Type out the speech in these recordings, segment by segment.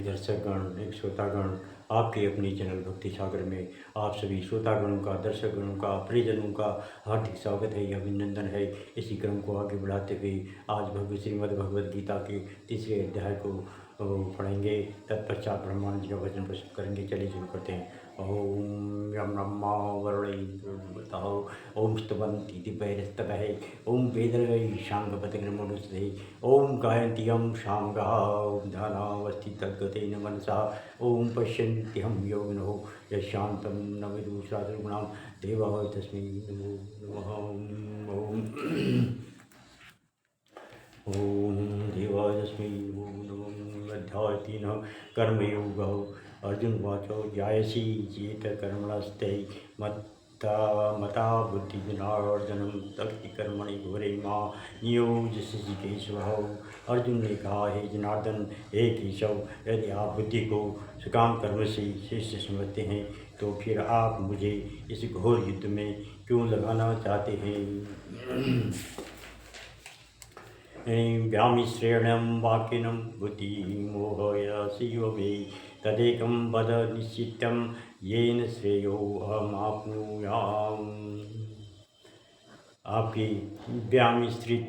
दर्शकगण, एक श्रोतागण, आपके अपने चैनल भक्ति सागर में आप सभी श्रोतागणों का, दर्शकगणों का, प्रियजनों का हार्दिक स्वागत है, अभिनंदन है। इसी क्रम को आगे बढ़ाते हुए आज श्रीमद् भगवद गीता के तीसरे अध्याय को पढ़ेंगे। तत्पश्चात ब्रह्मांड जी का वचन प्रस्तुत करेंगे। चलिए शुरू करते हैं। ओम यम ब्रह्मा वरुणैर्वरुणः ओम स्तवन्ति दिव्यैस्तवः ओम वेदर्गैः शाङ्गपतिर्मुमुषुधे ओम गायन्ति यं सामगाः ओम ध्यानावस्थितगतेन मनसा ओम पश्यन्त्यहं योगिनो यशान्तं न विदुषादुर्गुणां देवाय तस्मै नमो नमः। ओम देवाय तस्मै नमो नमः। अध्याय 3 कर्मयोगः। अर्जुन उवाच ज्ञायसि चेत् कर्मणस्ते मता बुद्धिजनार्दनं तत्ति कर्मणि घोरे मां नियोजयसि केशव। अर्जुन ने कहा, हे जनार्दन, हे केशव, यदि आप बुद्धि को सुकाम कर्म से श्रेष्ठ समझते हैं तो फिर आप मुझे इस घोर युद्ध में क्यों लगाना चाहते हैं। व्यामिश्रेणं वाक्यनं बुद्धिमोहयसीव मे तदेकं वद निश्चितं येन श्रेयोऽहमाप्नुयाम्। आपके व्यामिश्रित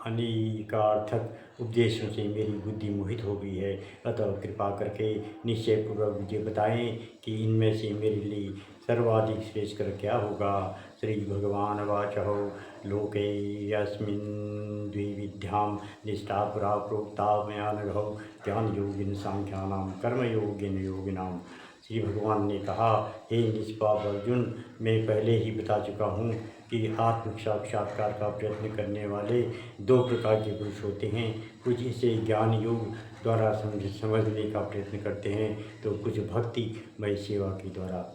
अनेकार्थक उपदेशों से मेरी बुद्धि मोहित हो गई है, अतः कृपा करके निश्चय पूर्वक मुझे बताएं कि इनमें से मेरे लिए सर्वाधिक श्रेष्ठ कर क्या होगा। श्री भगवान वाचः लोके यस्मिन् द्विविध्यां निष्ठा पुरा प्रोक्ता मया नघौ ज्ञानयोगिन सांख्यानां कर्मयोगिन योगिनां। श्री भगवान ने कहा, हे निष्पाप अर्जुन, मैं पहले ही बता चुका हूँ कि आत्म साक्षात्कार का प्रयत्न करने वाले 2 प्रकार के पुरुष होते हैं। कुछ इसे ज्ञान योग द्वारा समझने का प्रयत्न करते हैं तो कुछ भक्तिमय सेवा के द्वारा।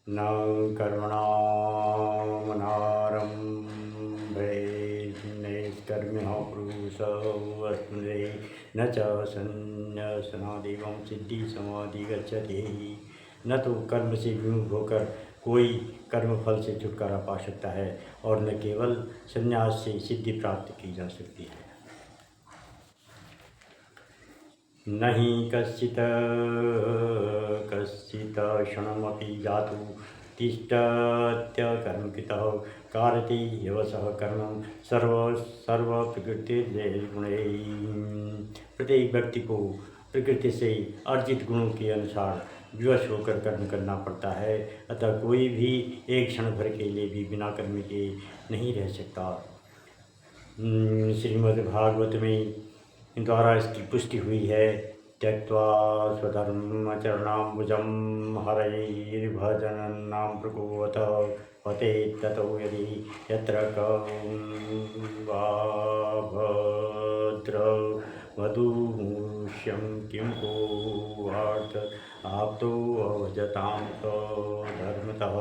न कर्मणामनारम्भे नैष्कर्म्यः पुरुषोऽश्नुते न च संन्यासनादेवं सिद्धि समाधि गच्छति। न तो कर्म से विमुख होकर कोई कर्मफल से छुटकारा पा सकता है और न केवल संन्यास से सिद्धि प्राप्त की जा सकती है। नहीं कश्चित् क्षणमपि जातु तिष्ठत्यकर्मकृतः कारयति यवसः कर्मं सर्वप्रकृतिर्जयगुणैः। प्रत्येक व्यक्ति को प्रकृति से अर्जित गुणों के अनुसार विवश होकर कर्म करना पड़ता है, अतः कोई भी एक क्षण भर के लिए भी बिना कर्म के नहीं रह सकता। श्रीमद्भागवत में द्वारा इसकी पुष्टि हुई है। त्यक्त्वा स्वधर्मचरणाम्बुजं हरैर्भजनं प्रकुवत पते ततो यदि यत्र वा भद्र वधूष्यं किं को वार्थ आप्तो अवजतां धर्मतः।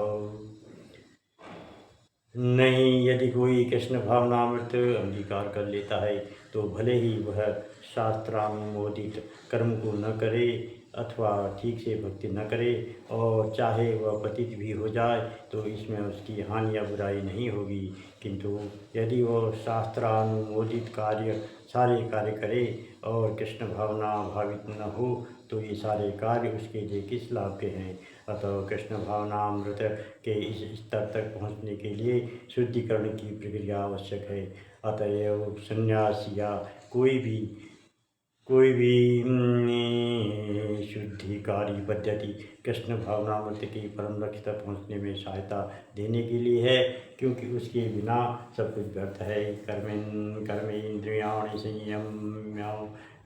नहीं, यदि कोई कृष्ण भावनामृत अंगीकार कर लेता है तो भले ही वह शास्त्रानुमोदित कर्म को न करे अथवा ठीक से भक्ति न करे और चाहे वह पतित भी हो जाए तो इसमें उसकी हानि या बुराई नहीं होगी। किंतु यदि वह शास्त्रानुमोदित सारे कार्य करे और कृष्ण भावना भावित न हो तो ये सारे कार्य उसके लिए किस लाभ के हैं। अतः कृष्ण भावनामृत के इस स्तर तक पहुँचने के लिए शुद्धिकरण की प्रक्रिया आवश्यक है। अतएव संन्यास या कोई भी शुद्धिकारी पद्धति कृष्ण भावनामृत की परम लक्ष्य तक पहुँचने में सहायता देने के लिए है, क्योंकि उसके बिना सब कुछ व्यर्थ है। कर्मेन्द्रियाणि संयम्य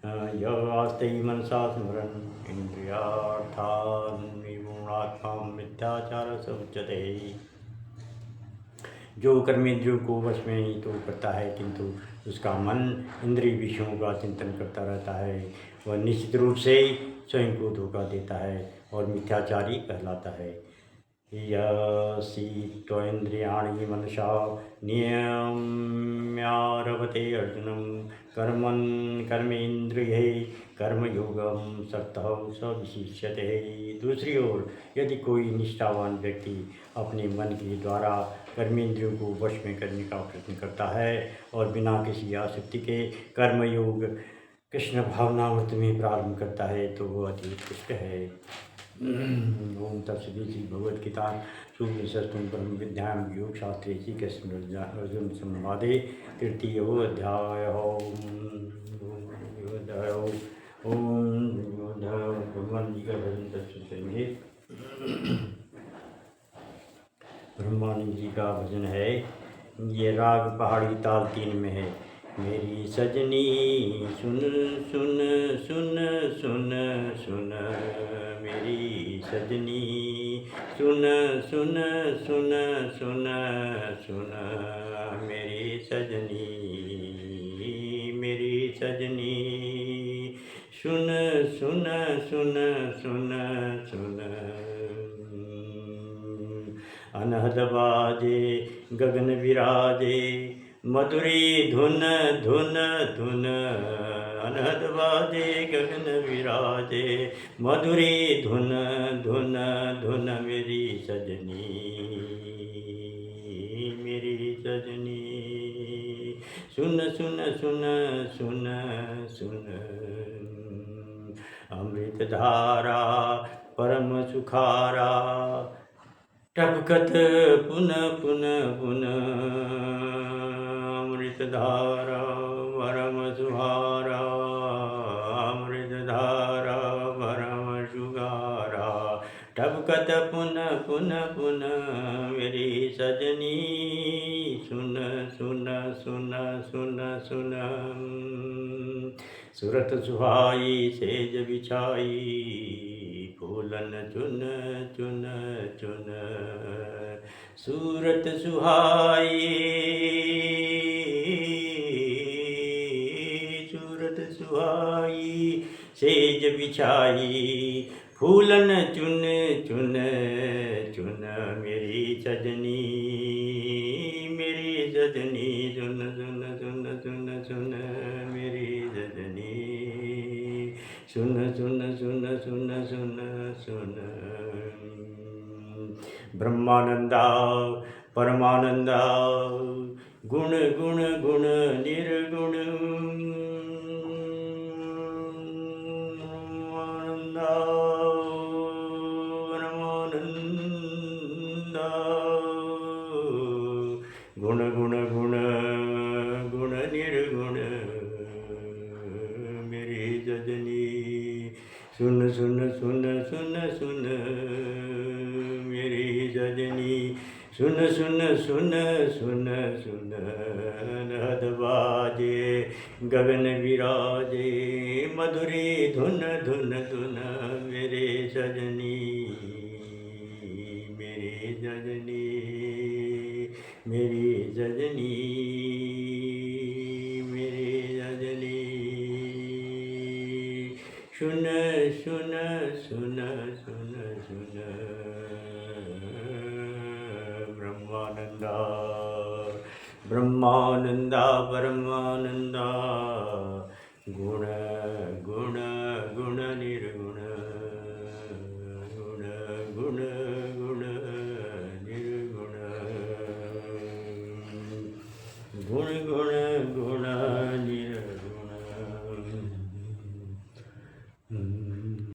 आस्ते मनसा स्मरन् इंद्रियार्थान् विमूढात्मा मिथ्याचार स उच्यते। जो कर्मेंद्रियों को वश में ही तो करता है किंतु उसका मन इंद्रिय विषयों का चिंतन करता रहता है, वह निश्चित रूप से स्वयं को धोखा देता है और मिथ्याचारी कहलाता है। यसी त्वेन्द्रियाणि मनसा नियम्यारभते अर्जुनं कर्मेन्द्रिये कर्मयोगं सक्तः स विशिष्यते। दूसरी ओर यदि कोई निष्ठावान व्यक्ति अपने मन के द्वारा कर्मेंद्रियों को वश में करने का प्रयत्न करता है और बिना किसी आसक्ति के कर्मयोग कृष्ण भावनामृत में प्रारंभ करता है तो वो अति उत्कृष्ट है। ओम तत्सदी श्री भगवद्गीता सुविशस्तुं ब्रह्म विद्यां योग शास्त्रे श्री कृष्ण अर्जुन संवादे तृतीयो अध्याय। ओम भगवान जी का भजन प्रस्तुत करेंगे। ब्रह्मानंद जी का भजन है। ये राग पहाड़ी ताल 3 में है। मेरी सजनी सुन सुन सुन सुन सुन, मेरी सजनी सुन सुन सुन सुन सुन, मेरी सजनी मेरी सजनी सुन सुन सुन सुन सुन। अनहद बाजे गगन विराजे मधुरी धुन धुन धुन, अनहद बाजे गगन विराजे मधुरी धुन धुन धुन, मेरी सजनी मेरी सजनी सुन सुन सुन सुन सुन। अमृत धारा परम सुखारा टपकत पुन पुन पुन, अमृत धारा परम सुहारा अमृत धारा परम सुगारा टपकत पुन पुन पुन, मेरी सजनी सुन सुन सुन सुन सुन। सूरत सुहाई सेज बिछाई फूलन चुन चुन चुन, सूरत सुहाई सूरत सुहाई सेज बिछाई फूलन चुन चुन चुन, मेरी सजनी सुन सुन सुन सुन सुन, मेरी सजनी सुन सुन सुन सुन सुन सुन। ब्रह्मानंदा परमानंदा गुण गुण गुण निर्गुण, आनंदा परमानंदा गुण गुण गुण गुण निर्गुण, मेरी सजनी सुन सुन सुन सुन सुन, मेरी सजनी सुन सुन सुन सुन सुन। अनहद बाजे गगन विराजे मधुरी धुन धुन धुन, मेरे सजनी मेरी सजनी मेरी सजनी मेरी सजनी सुन सुन सुन सुन सुन। ब्रह्मानंदा ब्रह्मानंदा परमानंदा गुण